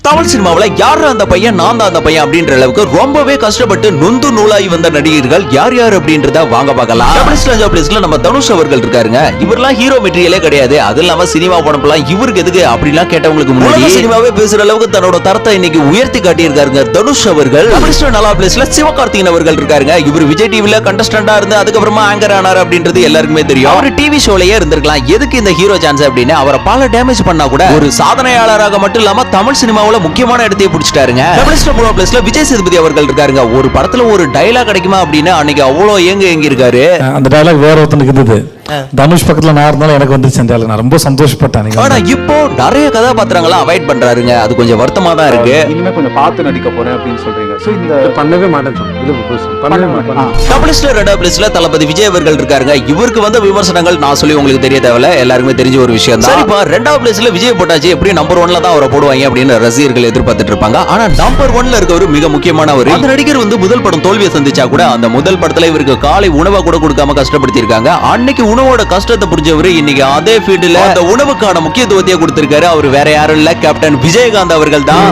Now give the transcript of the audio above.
தமிழ் சினிமாவுல யார் அந்த பையன், நான் தான் அந்த பையன் அப்படின்ற அளவுக்கு ரொம்பவே கஷ்டப்பட்டு நொந்து நூலாகி வந்த நடிகர்கள் யார் யார் அப்படின்றத வாங்க பார்க்கலாம். நம்ம தனுஷ் அவர்கள் இருக்காருங்க. இவரெல்லாம் ஹீரோ மெட்டீரியலே கிடையாது. அது இல்லாம சினிமா படம்லாம் இவருக்கு எதுக்கு அப்படிலாம் கேட்டவங்களுக்கு முன்னாடி சினிமாவே பேசுற அளவுக்கு தன்னோட தரத்தை இன்னைக்கு உயர்த்தி காட்டியிருக்காருங்க தனுஷ் அவர்கள். நல்லா பிளேஸ்ல சிவகார்த்திகேயன் அவர்கள் இருக்காருங்க. இவர் விஜய் டிவில கண்டஸ்டன்டா இருந்து அதுக்கப்புறமா ஆங்கர் ஆனார் அப்படின்றது எல்லாருக்குமே தெரியும். அவர் டிவி ஷோலயே இருந்திருக்கலாம். எதுக்கு இந்த ஹீரோ சான்ஸ் அப்படின்னு அவரை பல டேமேஜ் பண்ணா கூட ஒரு சாதனையாளராக மட்டும் இல்லாம தமிழ் சினிமாவுல முக்கியமான இடத்தை பிடிச்சிட்டாருங்க. விஜய் சேதுபதி அவர்கள் இருக்காருங்க. ஒரு படத்துல ஒரு டயலாக் கிடைக்குமா அப்படின்னு அன்னைக்கு அவ்வளவு ஏங்கி இருக்காரு. அந்த டயலாக் வேற ஒருத்தனுக்கு இருந்தது. தனுஷ் பக்கத்துல நான் இருந்தாலும் எனக்கு வந்துச்சு அந்த டயலாக். நான் ரொம்ப சந்தோஷப்பட்டேன். ஆனா இப்போ நிறைய கதாபாத்திரங்களை அவாய்ட் பண்றாருங்க. அது கொஞ்சம் வருத்தமா தான் இருக்கு. இனிமே கொஞ்சம் பார்த்து நடிக்க போறேன் அப்படின்னு சொல்றீங்க. சோ இந்த பண்ணவே மாட்டேன் தளபதி விஜய் அவர்கள் இருக்காருங்க. இவருக்கு வந்த விமர்சனங்கள் நான் சொல்லி உங்களுக்கு தெரிய தேவையில்ல, எல்லாருக்குமே தெரிஞ்ச ஒரு விஷயம் தான். சரிப்பா, ரெண்டாவது பிளேஸ்ல விஜய் போட்டாச்சு, எப்படி நம்பர் 1ல தான் அவரை போடுவாங்க அப்படின்னு ரசிகர்கள் எதிர்பார்த்துட்டு இருப்பாங்க. ஆனா நம்பர் 1ல இருக்கவர் மிக முக்கியமானவர். அந்த நடிகர் வந்து முதல் படம் தோல்வியை சந்திச்சா கூட அந்த முதல் படத்துல இவருக்கு காலை உணவை கூட கொடுக்காம கஷ்டப்படுத்தி இருக்காங்க. அன்னைக்கு உணவோட கஷ்டத்தை புரிஞ்சவரு இன்னைக்கு அதே ஃபீல்டுல அந்த உணவுக்கான முக்கியத்துவத்தை கொடுத்திருக்காரு. அவர் வேற யாரும் இல்ல, கேப்டன் விஜயகாந்த் அவர்கள் தான்.